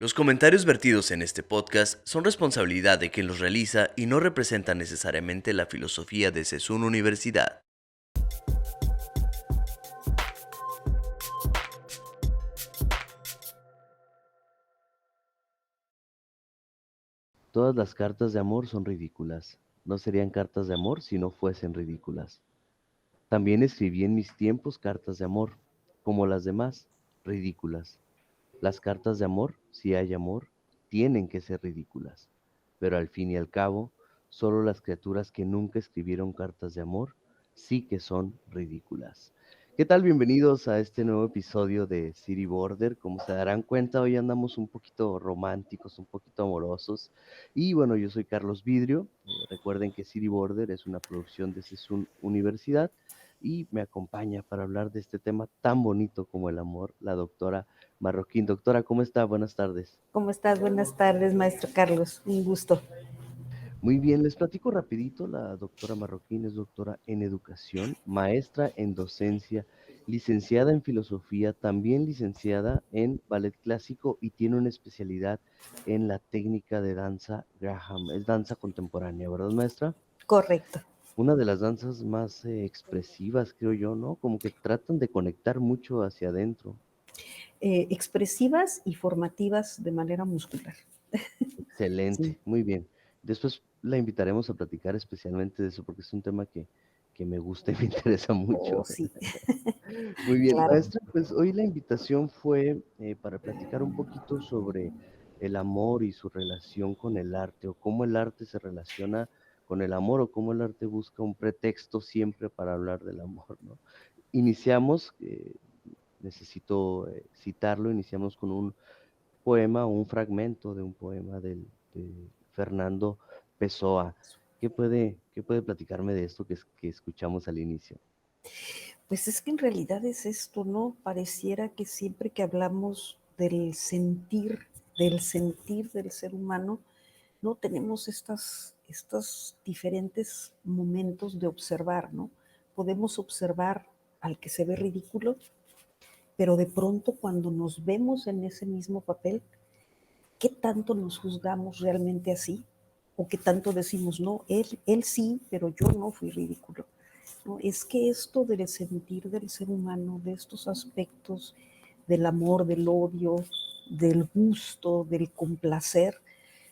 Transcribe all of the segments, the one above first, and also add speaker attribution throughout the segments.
Speaker 1: Los comentarios vertidos en este podcast son responsabilidad de quien los realiza y no representan necesariamente la filosofía de Sesun Universidad.
Speaker 2: Todas las cartas de amor son ridículas. No serían cartas de amor si no fuesen ridículas. También escribí en mis tiempos cartas de amor, como las demás, ridículas. Las cartas de amor, si hay amor, tienen que ser ridículas. Pero al fin y al cabo, solo las criaturas que nunca escribieron cartas de amor sí que son ridículas. ¿Qué tal? Bienvenidos a este nuevo episodio de City Border. Como se darán cuenta, hoy andamos un poquito románticos, un poquito amorosos. Y bueno, yo soy Carlos Vidrio. Recuerden que City Border es una producción de Sesun Universidad y me acompaña para hablar de este tema tan bonito como el amor, la doctora Marroquín. Doctora, ¿cómo está? Buenas tardes.
Speaker 3: ¿Cómo estás? Buenas tardes, maestro Carlos. Un gusto.
Speaker 2: Muy bien, les platico rapidito. La doctora Marroquín es doctora en educación, maestra en docencia, licenciada en filosofía, también licenciada en ballet clásico y tiene una especialidad en la técnica de danza Graham. Es danza contemporánea, ¿verdad, maestra?
Speaker 3: Correcto.
Speaker 2: Una de las danzas más expresivas, creo yo, ¿no? Como que tratan de conectar mucho hacia adentro.
Speaker 3: Expresivas y formativas de manera muscular.
Speaker 2: Excelente,
Speaker 3: Sí.
Speaker 2: muy bien. Después la invitaremos a platicar especialmente de eso, porque es un tema que me gusta y me interesa
Speaker 3: Oh,
Speaker 2: mucho.
Speaker 3: sí.
Speaker 2: Muy bien,
Speaker 3: Claro.
Speaker 2: maestra, pues hoy la invitación fue para platicar un poquito sobre el amor y su relación con el arte, o cómo el arte se relaciona con el amor, o cómo el arte busca un pretexto siempre para hablar del amor, ¿no? Iniciamos, necesito citarlo, iniciamos con un poema o un fragmento de un poema de Fernando Pessoa. ¿Qué puede platicarme de esto que escuchamos al inicio?
Speaker 3: Pues es que en realidad es esto, ¿no? Pareciera que siempre que hablamos del sentir del ser humano, ¿no? Tenemos estos diferentes momentos de observar, ¿no? Podemos observar al que se ve ridículo, pero de pronto cuando nos vemos en ese mismo papel, ¿qué tanto nos juzgamos realmente así? ¿O qué tanto decimos, no, él sí, pero yo no fui ridículo? ¿No? Es que esto del sentir del ser humano, de estos aspectos del amor, del odio, del gusto, del complacer,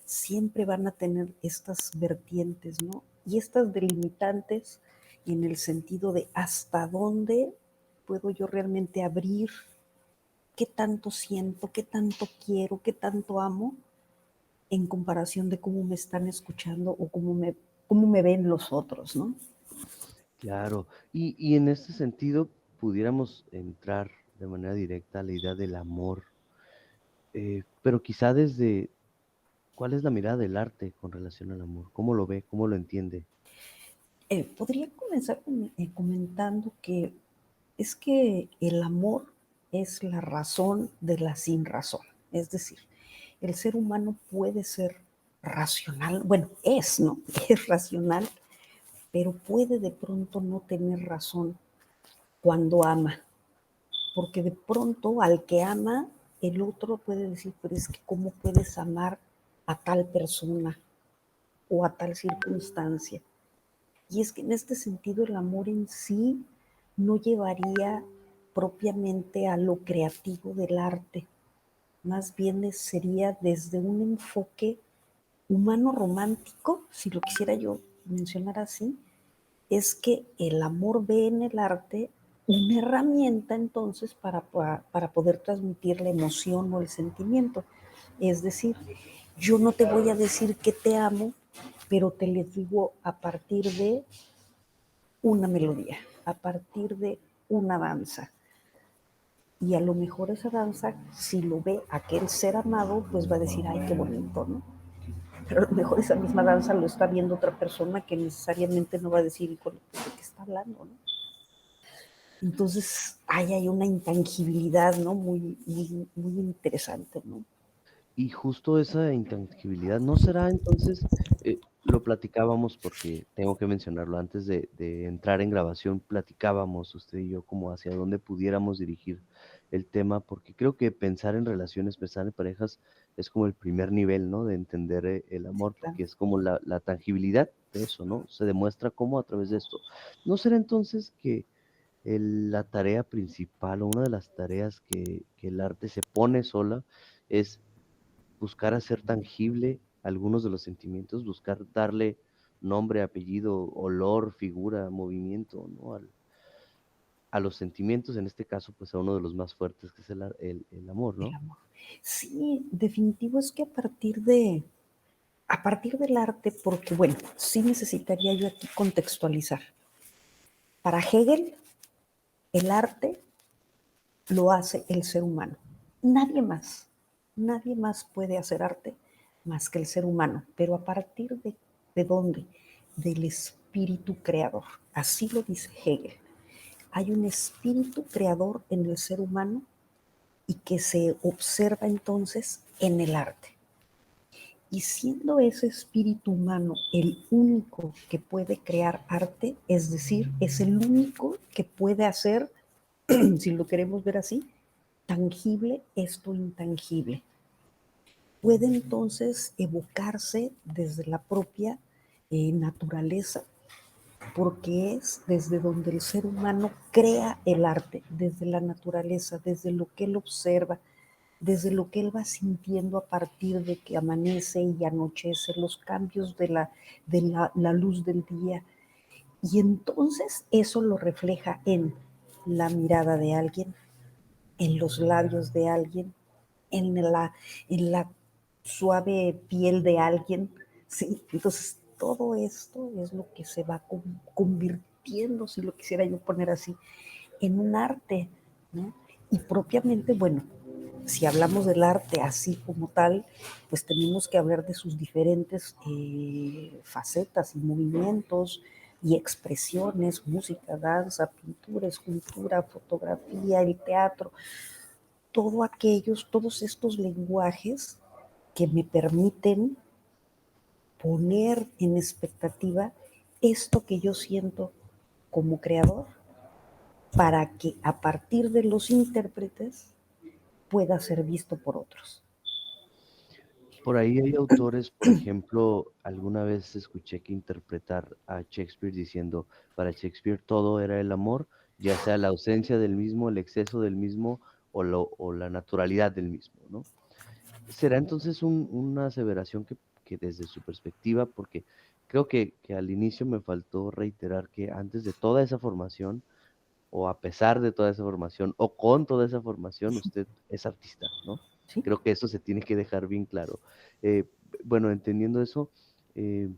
Speaker 3: siempre van a tener estas vertientes, ¿no? Y estas delimitantes en el sentido de hasta dónde puedo yo realmente abrir, qué tanto siento, qué tanto quiero, qué tanto amo, en comparación de cómo me están escuchando o cómo me ven los otros, ¿no?
Speaker 2: Claro, y en este sentido pudiéramos entrar de manera directa a la idea del amor, pero quizá desde, ¿cuál es la mirada del arte con relación al amor? ¿Cómo lo ve? ¿Cómo lo entiende?
Speaker 3: Podría comenzar comentando que es que el amor es la razón de la sin razón. Es decir, el ser humano puede ser racional, bueno, es, ¿no? Es racional, pero puede de pronto no tener razón cuando ama, porque de pronto al que ama, el otro puede decir, pero es que ¿cómo puedes amar a tal persona o a tal circunstancia? Y es que en este sentido el amor en sí no llevaría propiamente a lo creativo del arte, más bien sería desde un enfoque humano romántico, si lo quisiera yo mencionar así, es que el amor ve en el arte una herramienta entonces para poder transmitir la emoción o el sentimiento. Es decir, yo no te voy a decir que te amo, pero te lo digo a partir de una melodía, a partir de una danza. Y a lo mejor esa danza, si lo ve aquel ser amado, pues va a decir, ay, qué bonito, ¿no? Pero a lo mejor esa misma danza lo está viendo otra persona que necesariamente no va a decir, híjole, ¿de qué está hablando, no? Entonces, hay una intangibilidad, ¿no? Muy, muy, muy interesante, ¿no?
Speaker 2: Y justo esa intangibilidad, ¿no será entonces, lo platicábamos porque tengo que mencionarlo, antes de entrar en grabación, platicábamos usted y yo como hacia dónde pudiéramos dirigir el tema, porque creo que pensar en relaciones, pensar en parejas es como el primer nivel, ¿no? De entender el
Speaker 3: Sí,
Speaker 2: amor,
Speaker 3: claro.
Speaker 2: porque es como la tangibilidad de eso, ¿no? Se demuestra cómo a través de esto. ¿No será entonces que la tarea principal o una de las tareas que el arte se pone sola es buscar hacer tangible algunos de los sentimientos, buscar darle nombre, apellido, olor, figura, movimiento, ¿no? A los sentimientos, en este caso, pues a uno de los más fuertes, que es el amor,
Speaker 3: El
Speaker 2: ¿no?
Speaker 3: amor. Sí, definitivo es que a partir del arte, porque bueno, sí necesitaría yo aquí contextualizar. Para Hegel, el arte lo hace el ser humano. Nadie más, nadie más puede hacer arte más que el ser humano. Pero ¿a partir de dónde? Del espíritu creador. Así lo dice Hegel. Hay un espíritu creador en el ser humano y que se observa entonces en el arte. Y siendo ese espíritu humano el único que puede crear arte, es decir, es el único que puede hacer, si lo queremos ver así, tangible esto intangible. Puede entonces evocarse desde la propia naturaleza, porque es desde donde el ser humano crea el arte, desde la naturaleza, desde lo que él observa, desde lo que él va sintiendo a partir de que amanece y anochece, los cambios de la luz del día. Y entonces eso lo refleja en la mirada de alguien, en los labios de alguien, en la suave piel de alguien. ¿Sí? Entonces todo esto es lo que se va convirtiendo, si lo quisiera yo poner así, en un arte, ¿no? Y propiamente, bueno, si hablamos del arte así como tal, pues tenemos que hablar de sus diferentes facetas y movimientos y expresiones: música, danza, pintura, escultura, fotografía, el teatro, todos estos lenguajes que me permiten poner en expectativa esto que yo siento como creador, para que a partir de los intérpretes pueda ser visto por otros.
Speaker 2: Por ahí hay autores, por ejemplo, alguna vez escuché que interpretar a Shakespeare diciendo, para Shakespeare todo era el amor, ya sea la ausencia del mismo, el exceso del mismo o la naturalidad del mismo, ¿no? ¿Será entonces una aseveración que desde su perspectiva, porque creo que al inicio me faltó reiterar que antes de toda esa formación, o a pesar de toda esa formación, o con toda esa formación, usted es artista, ¿no?
Speaker 3: ¿Sí?
Speaker 2: Creo que eso se tiene que dejar bien claro. Eh, bueno, entendiendo eso, eh,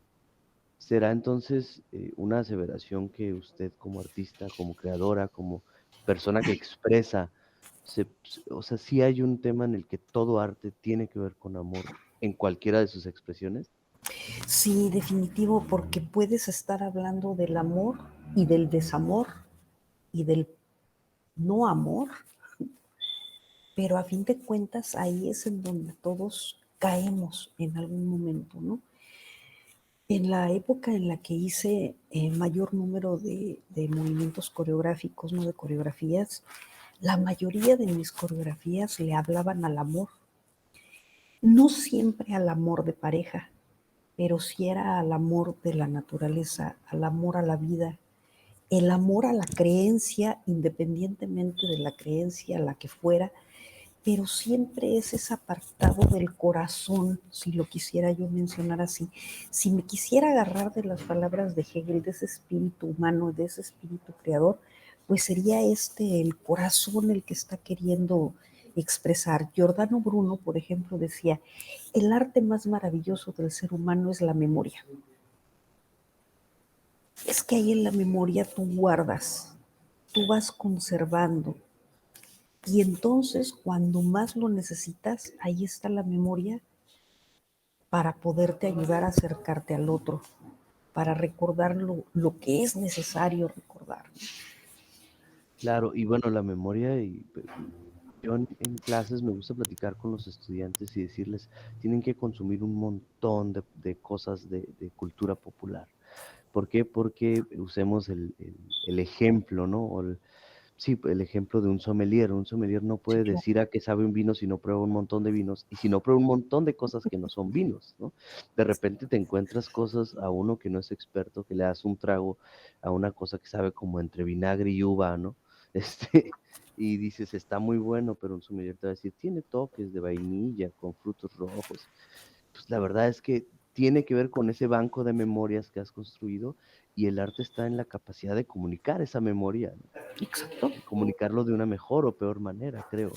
Speaker 2: ¿será entonces una aseveración que usted como artista, como creadora, como persona que expresa, o sea, sí hay un tema en el que todo arte tiene que ver con amor en cualquiera de sus expresiones?
Speaker 3: Sí, definitivo, porque puedes estar hablando del amor y del desamor y del no amor, pero a fin de cuentas ahí es en donde todos caemos en algún momento, ¿no? En la época en la que hice mayor número de movimientos coreográficos, no de coreografías, la mayoría de mis coreografías le hablaban al amor, no siempre al amor de pareja, pero sí era al amor de la naturaleza, al amor a la vida, el amor a la creencia, independientemente de la creencia a la que fuera, pero siempre es ese apartado del corazón, si lo quisiera yo mencionar así. Si me quisiera agarrar de las palabras de Hegel, de ese espíritu humano, de ese espíritu creador, pues sería el corazón el que está queriendo expresar. Giordano Bruno, por ejemplo, decía: el arte más maravilloso del ser humano es la memoria. Es que ahí en la memoria tú guardas, tú vas conservando, y entonces cuando más lo necesitas, ahí está la memoria para poderte ayudar a acercarte al otro, para recordar lo que es necesario recordar.
Speaker 2: Claro, y bueno, la memoria yo en clases me gusta platicar con los estudiantes y decirles, tienen que consumir un montón de cosas de cultura popular. ¿Por qué? Porque usemos el ejemplo, ¿no? Sí, el ejemplo de un sommelier. Un sommelier no
Speaker 3: Sí,
Speaker 2: puede
Speaker 3: claro.
Speaker 2: decir a qué sabe un vino si no prueba un montón de vinos y si no prueba un montón de cosas que no son vinos, ¿no? De repente te encuentras cosas a uno que no es experto, que le das un trago a una cosa que sabe como entre vinagre y uva, ¿no? Y dices, está muy bueno, pero un sommelier te va a decir, tiene toques de vainilla con frutos rojos. Pues la verdad es que tiene que ver con ese banco de memorias que has construido y el arte está en la capacidad de comunicar esa memoria, ¿no?
Speaker 3: Exacto.
Speaker 2: Y comunicarlo de una mejor o peor manera, creo.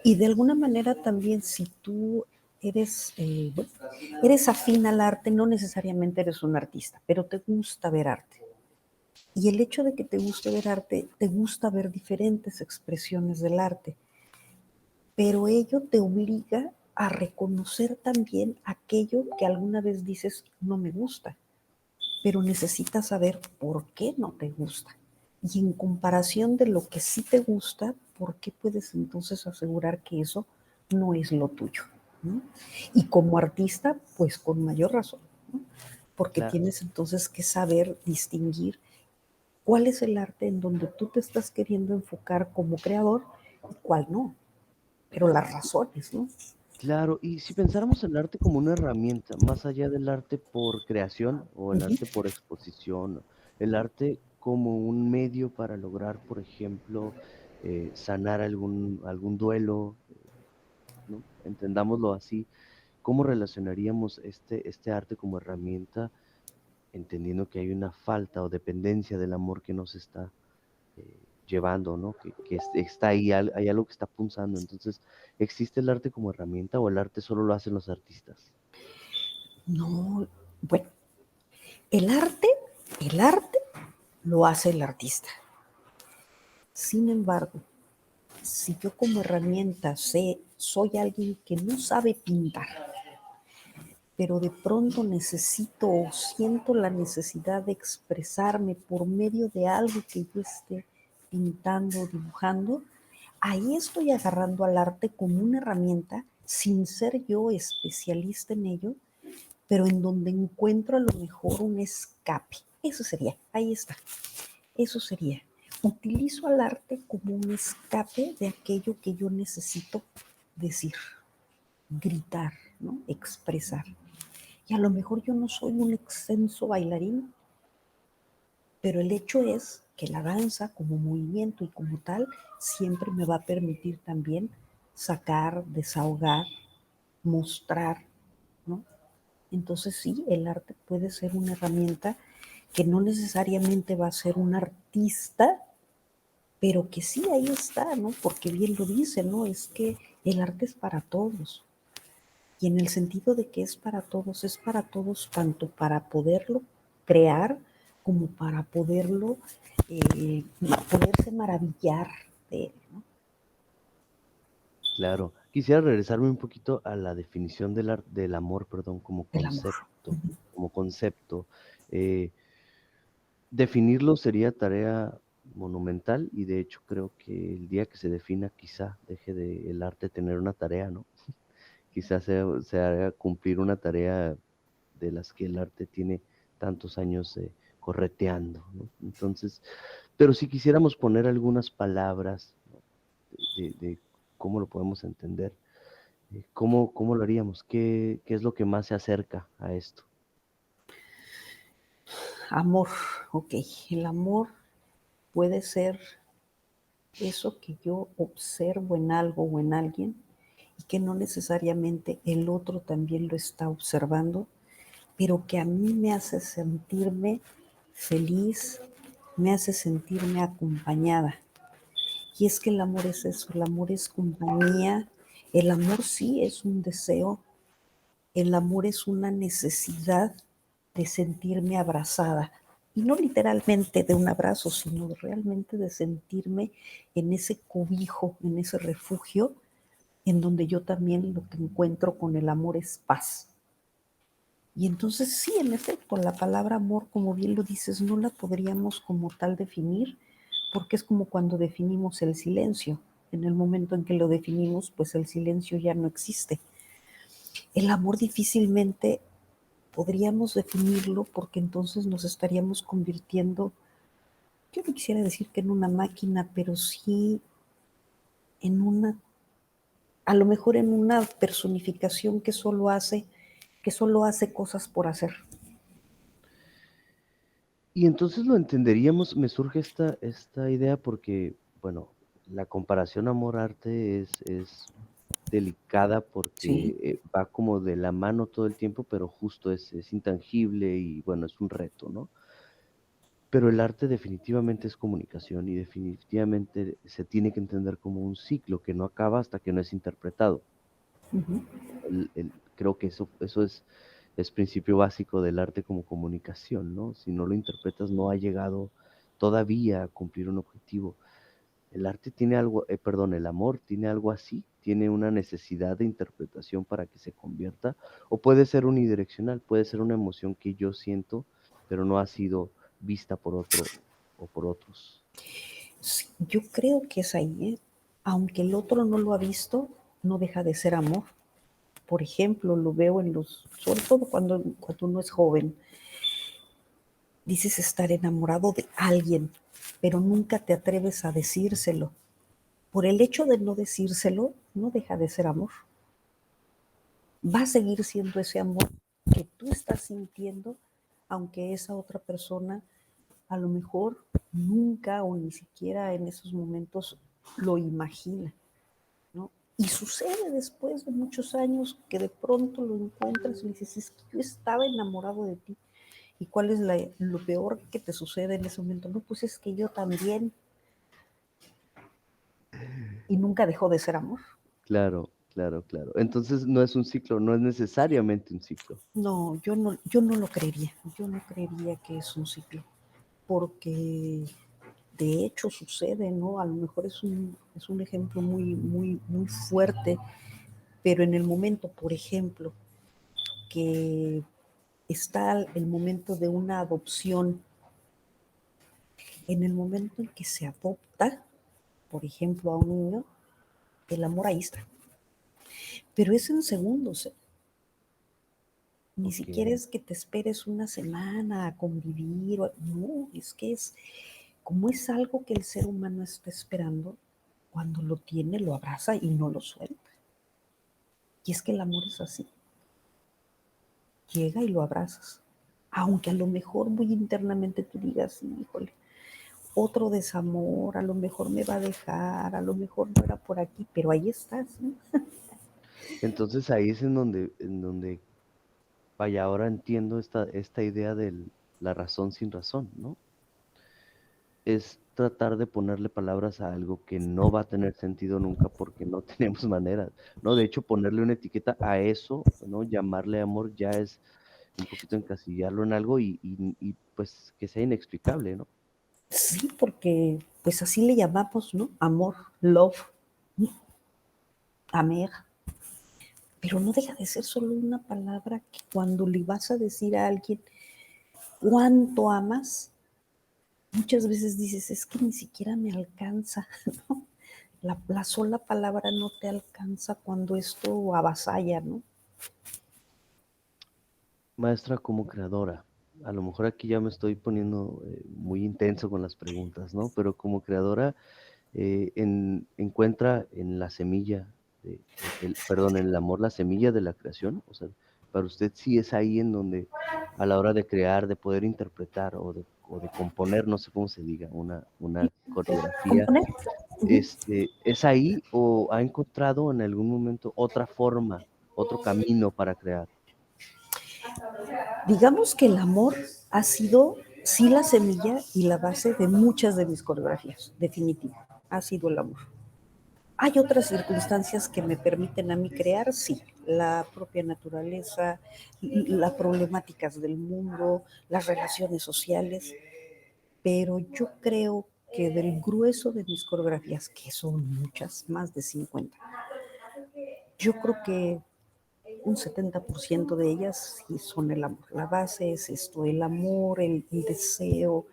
Speaker 3: Y de alguna manera también si tú bueno, eres afín al arte, no necesariamente eres un artista, pero te gusta ver arte. Y el hecho de que te guste ver arte, te gusta ver diferentes expresiones del arte, pero ello te obliga a reconocer también aquello que alguna vez dices no me gusta, pero necesitas saber por qué no te gusta. Y en comparación de lo que sí te gusta, ¿por qué puedes entonces asegurar que eso no es lo tuyo? ¿No? Y como artista, pues con mayor razón, ¿no? Porque
Speaker 2: Claro,
Speaker 3: tienes entonces que saber distinguir cuál es el arte en donde tú te estás queriendo enfocar como creador y cuál no, pero las razones, ¿no?
Speaker 2: claro. Y si pensáramos el arte como una herramienta, más allá del arte por creación o el
Speaker 3: Ujú.
Speaker 2: arte por exposición, el arte como un medio para lograr, por ejemplo, sanar algún duelo, ¿no? Entendámoslo así. ¿Cómo relacionaríamos este arte como herramienta, entendiendo que hay una falta o dependencia del amor que nos está llevando, ¿no? Está ahí, hay algo que está punzando. Entonces, ¿existe el arte como herramienta o el arte solo lo hacen los artistas?
Speaker 3: No, bueno, el arte, el arte lo hace el artista. Sin embargo, si yo como herramienta soy alguien que no sabe pintar, pero de pronto necesito o siento la necesidad de expresarme por medio de algo que yo esté pintando, dibujando, ahí estoy agarrando al arte como una herramienta sin ser yo especialista en ello, pero en donde encuentro a lo mejor un escape. Eso sería, ahí está, eso sería. Utilizo al arte como un escape de aquello que yo necesito decir, gritar, ¿no? Expresar. Y a lo mejor yo no soy un excenso bailarín, pero el hecho es que la danza como movimiento y como tal siempre me va a permitir también sacar, desahogar, mostrar, ¿no? Entonces sí, el arte puede ser una herramienta que no necesariamente va a ser un artista, pero que sí, ahí está, ¿no? Porque bien lo dice, ¿no? Es que el arte es para todos. Y en el sentido de que es para todos tanto para poderlo crear como para poderse maravillar de él, ¿no?
Speaker 2: Claro. Quisiera regresarme un poquito a la definición del amor, perdón,
Speaker 3: El amor.
Speaker 2: como concepto. Eh, Definirlo sería tarea monumental y de hecho creo que el día que se defina quizá deje de el arte tener una tarea, ¿no? Quizás se haga cumplir una tarea de las que el arte tiene tantos años correteando, ¿no? Entonces, pero si quisiéramos poner algunas palabras, ¿no? de cómo lo podemos entender, ¿cómo lo haríamos? ¿Qué es lo que más se acerca a esto?
Speaker 3: Amor, ok. El amor puede ser eso que yo observo en algo o en alguien y que no necesariamente el otro también lo está observando, pero que a mí me hace sentirme feliz, me hace sentirme acompañada. Y es que el amor es eso, el amor es compañía, el amor sí es un deseo, el amor es una necesidad de sentirme abrazada. Y no literalmente de un abrazo, sino realmente de sentirme en ese cobijo, en ese refugio, en donde yo también lo que encuentro con el amor es paz. Y entonces sí, en efecto, la palabra amor, como bien lo dices, no la podríamos como tal definir, porque es como cuando definimos el silencio. En el momento en que lo definimos, pues el silencio ya no existe. El amor difícilmente podríamos definirlo porque entonces nos estaríamos convirtiendo yo no quisiera decir que en una máquina, pero sí en una, a lo mejor en una personificación que solo hace cosas por hacer.
Speaker 2: Y entonces lo entenderíamos, me surge esta idea porque, bueno, la comparación amor-arte es delicada porque
Speaker 3: Sí.
Speaker 2: va como de la mano todo el tiempo, pero justo es intangible y bueno, es un reto, ¿no? Pero el arte definitivamente es comunicación y definitivamente se tiene que entender como un ciclo que no acaba hasta que no es interpretado.
Speaker 3: Ujú.
Speaker 2: Creo que eso es principio básico del arte como comunicación, ¿no? Si no lo interpretas, no ha llegado todavía a cumplir un objetivo. El arte tiene algo, perdón, el amor tiene algo así, tiene una necesidad de interpretación para que se convierta, o puede ser unidireccional, puede ser una emoción que yo siento, pero no ha sido vista por otro o por otros.
Speaker 3: Sí, yo creo que es ahí, ¿eh? Aunque el otro no lo ha visto, no deja de ser amor. Por ejemplo, lo veo en los, sobre todo cuando uno es joven, dices estar enamorado de alguien, pero nunca te atreves a decírselo. Por el hecho de no decírselo, no deja de ser amor. Va a seguir siendo ese amor que tú estás sintiendo, aunque esa otra persona a lo mejor nunca o ni siquiera en esos momentos lo imagina, ¿no? Y sucede después de muchos años que de pronto lo encuentras y dices, es que yo estaba enamorado de ti. ¿Y cuál es lo peor que te sucede en ese momento? No, pues es que yo también. Y nunca dejó de ser amor.
Speaker 2: Claro, claro, claro. Entonces no es un ciclo, no es necesariamente un ciclo.
Speaker 3: No, yo no lo creería. Yo no creería que es un ciclo. Porque de hecho sucede, ¿no? A lo mejor es un ejemplo muy, muy, muy fuerte, pero en el momento, por ejemplo, que está el momento de una adopción, en el momento en que se adopta, por ejemplo, a un niño, el amor ahí está. Pero es en segundos, ¿eh? Ni
Speaker 2: Ok.
Speaker 3: siquiera es que te esperes una semana a convivir, no, es que como es algo que el ser humano está esperando, cuando lo tiene, lo abraza y no lo suelta. Y es que el amor es así, llega y lo abrazas. Aunque a lo mejor muy internamente tú digas, híjole, otro desamor, a lo mejor me va a dejar, a lo mejor no era por aquí, pero ahí estás, ¿no?
Speaker 2: Entonces ahí es en donde, vaya, ahora entiendo esta idea de la razón sin razón, ¿no? Es tratar de ponerle palabras a algo que no va a tener sentido nunca porque no tenemos manera, ¿no? De hecho, ponerle una etiqueta a eso, ¿no? Llamarle amor ya es un poquito encasillarlo en algo pues que sea inexplicable, ¿no?
Speaker 3: Sí, porque pues así le llamamos, ¿no? Amor, love, amer, pero no deja de ser solo una palabra que cuando le vas a decir a alguien cuánto amas, muchas veces dices, es que ni siquiera me alcanza, ¿no? La sola palabra no te alcanza cuando esto avasalla, ¿no?
Speaker 2: Maestra, como creadora, a lo mejor aquí ya me estoy poniendo muy intenso con las preguntas, ¿no? Pero como creadora, encuentra en la semilla, perdón, en el amor la semilla de la creación. O sea, para usted sí es ahí en donde a la hora de crear, de poder interpretar o de componer, no sé cómo se diga, una coreografía,
Speaker 3: Componer. Uh-huh.
Speaker 2: ¿es ahí o ha encontrado en algún momento otra forma, otro camino para crear?
Speaker 3: Digamos que el amor ha sido, sí, la semilla y la base de muchas de mis coreografías, definitivo, ha sido el amor. Hay otras circunstancias que me permiten a mí crear, sí, la propia naturaleza, las problemáticas del mundo, las relaciones sociales, pero yo creo que del grueso de mis coreografías, que son muchas, más de 50, yo creo que un 70% de ellas sí son el amor. La base es esto, el amor, el deseo,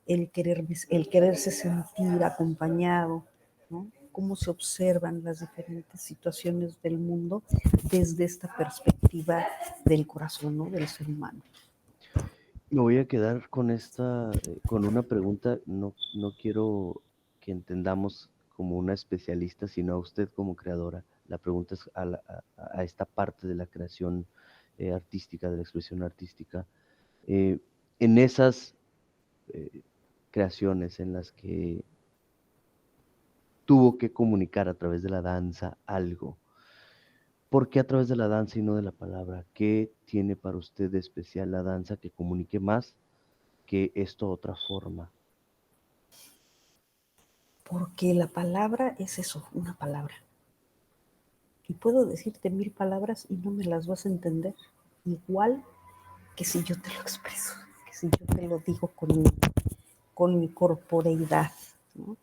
Speaker 3: el quererse sentir acompañado, ¿no? Cómo se observan las diferentes situaciones del mundo desde esta perspectiva del corazón, ¿no? Del ser humano.
Speaker 2: Me voy a quedar con con una pregunta. No quiero que entendamos como una especialista, sino a usted como creadora. La pregunta es a esta parte de la creación artística, de la expresión artística. Eh, en esas eh, creaciones en las que tuvo que comunicar a través de la danza algo, ¿por qué a través de la danza y no de la palabra? ¿Qué tiene para usted de especial la danza que comunique más que esta otra forma?
Speaker 3: Porque la palabra es eso, una palabra. Y puedo decirte 1000 palabras y no me las vas a entender. Igual que si yo te lo expreso, que si yo te lo digo con mi corporeidad, ¿no?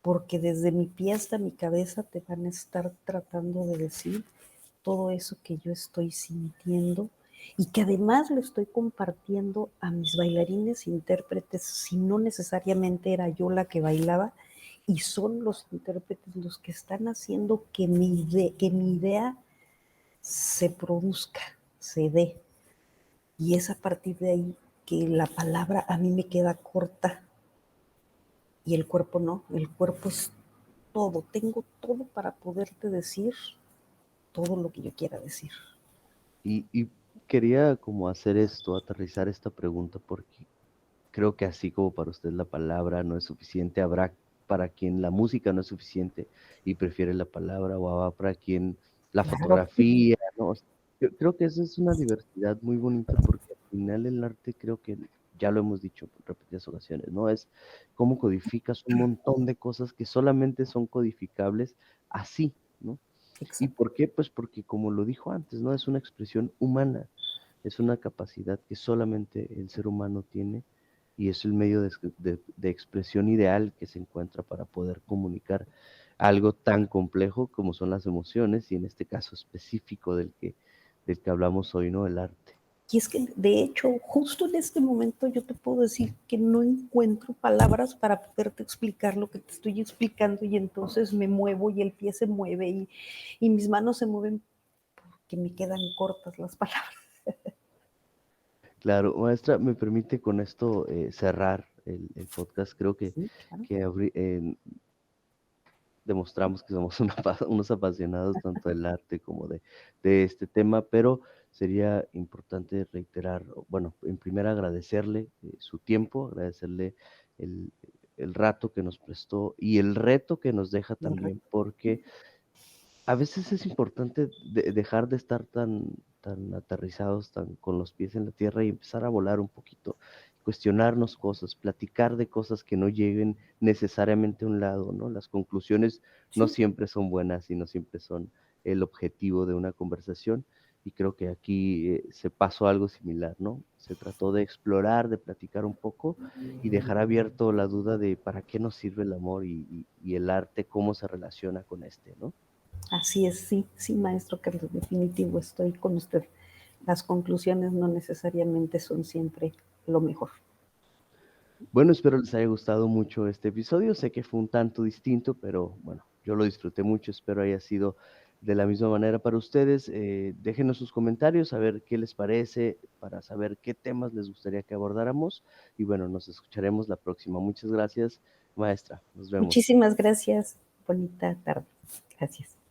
Speaker 3: Porque desde mi pie hasta mi cabeza te van a estar tratando de decir todo eso que yo estoy sintiendo y que además lo estoy compartiendo a mis bailarines intérpretes, si no necesariamente era yo la que bailaba, y son los intérpretes los que están haciendo que que mi idea se produzca, se dé. Y es a partir de ahí que la palabra a mí me queda corta y el cuerpo no. El cuerpo es todo. Tengo todo para poderte decir todo lo que yo quiera decir.
Speaker 2: Y quería como hacer esto, aterrizar esta pregunta, porque creo que así como para usted la palabra no es suficiente, habrá para quien la música no es suficiente y prefiere la palabra, o habrá para quien la
Speaker 3: Claro.
Speaker 2: fotografía, ¿no? O sea, yo creo que esa es una diversidad muy bonita porque al final el arte creo que, ya lo hemos dicho en repetidas ocasiones, ¿no? Es cómo codificas un montón de cosas que solamente son codificables así, ¿no? ¿Y
Speaker 3: Exacto.
Speaker 2: por qué? Pues porque, como lo dijo antes, ¿no? Es una expresión humana, es una capacidad que solamente el ser humano tiene y es el medio de expresión ideal que se encuentra para poder comunicar algo tan complejo como son las emociones y en este caso específico del que hablamos hoy, ¿no? El arte.
Speaker 3: Y es que, de hecho, justo en este momento yo te puedo decir que no encuentro palabras para poderte explicar lo que te estoy explicando y entonces me muevo y el pie se mueve y mis manos se mueven porque me quedan cortas las palabras.
Speaker 2: Claro, maestra, me permite con esto cerrar el podcast. Creo
Speaker 3: Sí, claro.
Speaker 2: que demostramos que somos unos apasionados tanto del arte como de este tema, pero sería importante reiterar, bueno, en primera agradecerle su tiempo, agradecerle el, el rato que nos prestó y el reto que nos deja también, porque a veces es importante dejar de estar tan aterrizados, tan con los pies en la tierra y empezar a volar un poquito, cuestionarnos cosas, platicar de cosas que no lleguen necesariamente a un lado, ¿no? Las conclusiones no
Speaker 3: Sí,
Speaker 2: siempre son buenas y no siempre son el objetivo de una conversación. Y creo que aquí se pasó algo similar, ¿no? Se trató de explorar, de platicar un poco y dejar abierto la duda de para qué nos sirve el amor y el arte, cómo se relaciona con este, ¿no?
Speaker 3: así es, sí, sí, maestro Carlos, definitivo, estoy con usted. Las conclusiones no necesariamente son siempre lo mejor.
Speaker 2: Bueno, espero les haya gustado mucho este episodio. Sé que fue un tanto distinto, pero bueno, yo lo disfruté mucho. Espero haya sido de la misma manera para ustedes. Déjenos sus comentarios, a ver qué les parece, para saber qué temas les gustaría que abordáramos. Y bueno, nos escucharemos la próxima. Muchas gracias, maestra. Nos vemos.
Speaker 3: Muchísimas gracias. Bonita tarde. Gracias.